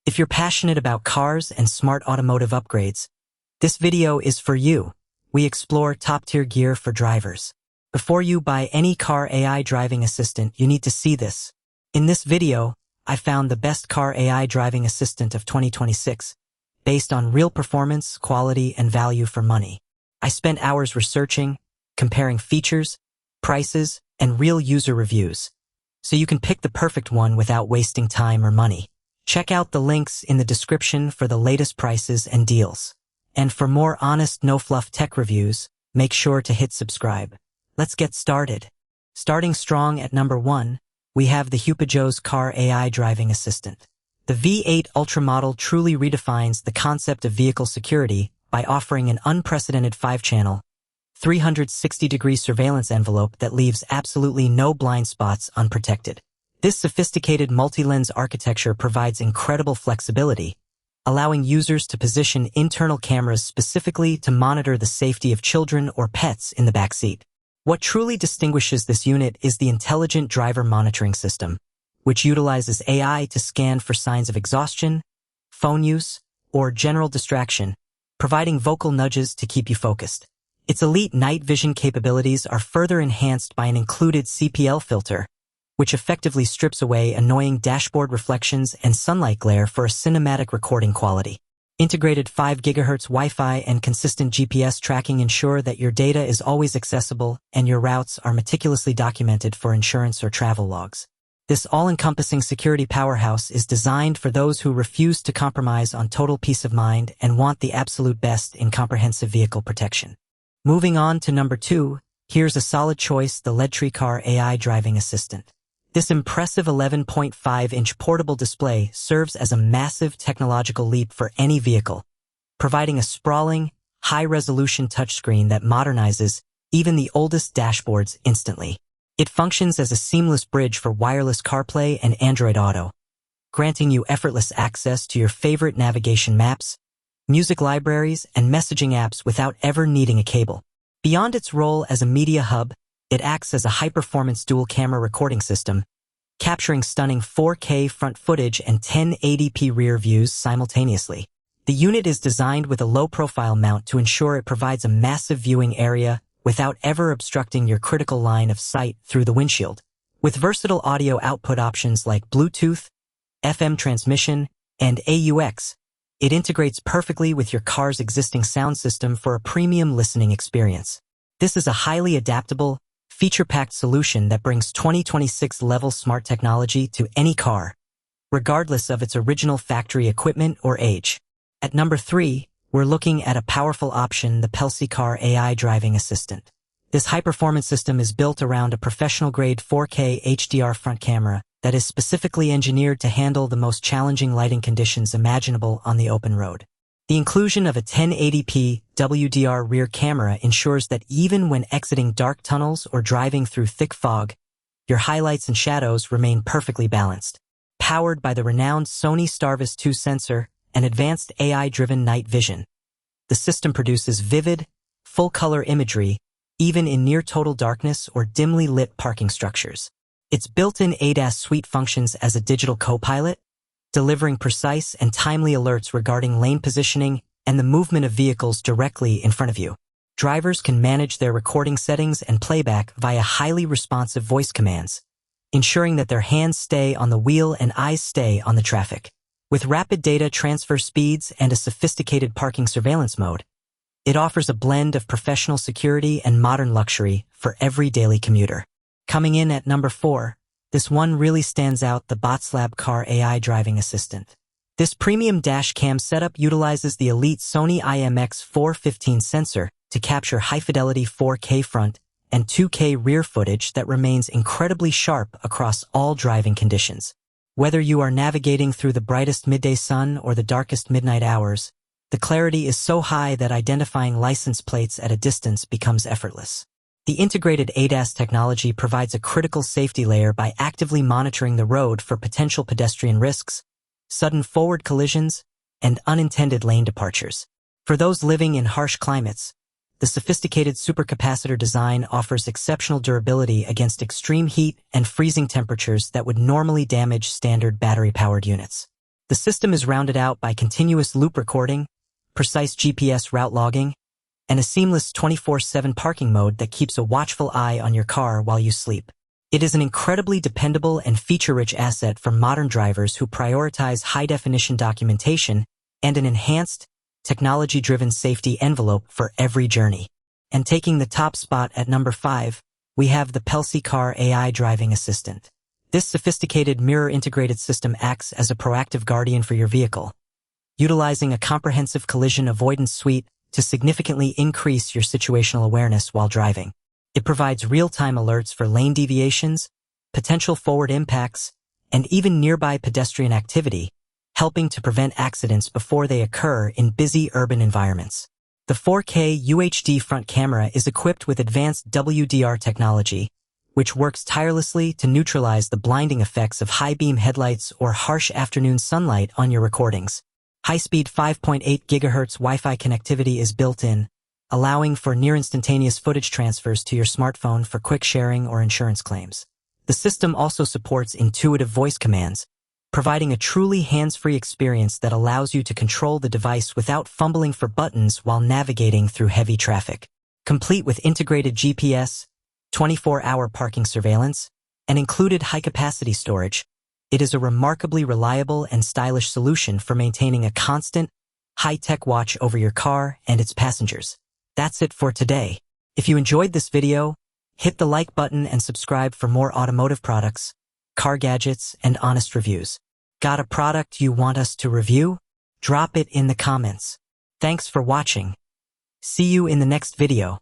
If you're passionate about cars and smart automotive upgrades, this video is for you. We explore top-tier gear for drivers. Before you buy any car AI driving assistant, you need to see this. In this video, I found the best car AI driving assistant of 2026, based on real performance, quality, and value for money. I spent hours researching, comparing features, prices, and real user reviews, so you can pick the perfect one without wasting time or money. Check out the links in the description for the latest prices and deals. And for more honest, no-fluff tech reviews, make sure to hit subscribe. Let's get started. Starting strong at number 1, we have the Hupajo's Car AI Driving Assistant. The V8 Ultra model truly redefines the concept of vehicle security by offering an unprecedented 5-channel, 360-degree surveillance envelope that leaves absolutely no blind spots unprotected. This sophisticated multi-lens architecture provides incredible flexibility, allowing users to position internal cameras specifically to monitor the safety of children or pets in the backseat. What truly distinguishes this unit is the intelligent driver monitoring system, which utilizes AI to scan for signs of exhaustion, phone use, or general distraction, providing vocal nudges to keep you focused. Its elite night vision capabilities are further enhanced by an included CPL filter, which effectively strips away annoying dashboard reflections and sunlight glare for a cinematic recording quality. Integrated 5 GHz Wi-Fi and consistent GPS tracking ensure that your data is always accessible and your routes are meticulously documented for insurance or travel logs. This all-encompassing security powerhouse is designed for those who refuse to compromise on total peace of mind and want the absolute best in comprehensive vehicle protection. Moving on to number 2, here's a solid choice, the Ledtree Car AI Driving Assistant. This impressive 11.5-inch portable display serves as a massive technological leap for any vehicle, providing a sprawling, high-resolution touchscreen that modernizes even the oldest dashboards instantly. It functions as a seamless bridge for wireless CarPlay and Android Auto, granting you effortless access to your favorite navigation maps, music libraries, and messaging apps without ever needing a cable. Beyond its role as a media hub, it acts as a high-performance dual-camera recording system, capturing stunning 4K front footage and 1080p rear views simultaneously. The unit is designed with a low-profile mount to ensure it provides a massive viewing area without ever obstructing your critical line of sight through the windshield. With versatile audio output options like Bluetooth, FM transmission, and AUX, it integrates perfectly with your car's existing sound system for a premium listening experience. This is a highly adaptable, feature-packed solution that brings 2026-level smart technology to any car, regardless of its original factory equipment or age. At number 3, we're looking at a powerful option, the Pelsi Car AI Driving Assistant. This high-performance system is built around a professional-grade 4K HDR front camera that is specifically engineered to handle the most challenging lighting conditions imaginable on the open road. The inclusion of a 1080p WDR rear camera ensures that even when exiting dark tunnels or driving through thick fog, your highlights and shadows remain perfectly balanced. Powered by the renowned Sony Starvis 2 sensor and advanced AI-driven night vision, the system produces vivid, full-color imagery even in near-total darkness or dimly lit parking structures. Its built-in ADAS suite functions as a digital co-pilot, delivering precise and timely alerts regarding lane positioning and the movement of vehicles directly in front of you. Drivers can manage their recording settings and playback via highly responsive voice commands, ensuring that their hands stay on the wheel and eyes stay on the traffic. With rapid data transfer speeds and a sophisticated parking surveillance mode, it offers a blend of professional security and modern luxury for every daily commuter. Coming in at number 4, this one really stands out, the Botslab Car AI Driving Assistant. This premium dash cam setup utilizes the elite Sony IMX415 sensor to capture high-fidelity 4K front and 2K rear footage that remains incredibly sharp across all driving conditions. Whether you are navigating through the brightest midday sun or the darkest midnight hours, the clarity is so high that identifying license plates at a distance becomes effortless. The integrated ADAS technology provides a critical safety layer by actively monitoring the road for potential pedestrian risks, sudden forward collisions, and unintended lane departures. For those living in harsh climates, the sophisticated supercapacitor design offers exceptional durability against extreme heat and freezing temperatures that would normally damage standard battery-powered units. The The system is rounded out by continuous loop recording, precise GPS route logging, and a seamless 24/7 parking mode that keeps a watchful eye on your car while you sleep. It is an incredibly dependable and feature-rich asset for modern drivers who prioritize high-definition documentation and an enhanced, technology-driven safety envelope for every journey. And taking the top spot at number 5, we have the Pelsi Car AI Driving Assistant. This sophisticated mirror-integrated system acts as a proactive guardian for your vehicle, utilizing a comprehensive collision avoidance suite to significantly increase your situational awareness while driving. It provides real-time alerts for lane deviations, potential forward impacts, and even nearby pedestrian activity, helping to prevent accidents before they occur in busy urban environments. The 4K UHD front camera is equipped with advanced WDR technology, which works tirelessly to neutralize the blinding effects of high-beam headlights or harsh afternoon sunlight on your recordings. High-speed 5.8 GHz Wi-Fi connectivity is built in, allowing for near-instantaneous footage transfers to your smartphone for quick sharing or insurance claims. The system also supports intuitive voice commands, providing a truly hands-free experience that allows you to control the device without fumbling for buttons while navigating through heavy traffic. Complete with integrated GPS, 24-hour parking surveillance, and included high-capacity storage, it is a remarkably reliable and stylish solution for maintaining a constant, high-tech watch over your car and its passengers. That's it for today. If you enjoyed this video, hit the like button and subscribe for more automotive products, car gadgets, and honest reviews. Got a product you want us to review? Drop it in the comments. Thanks for watching. See you in the next video.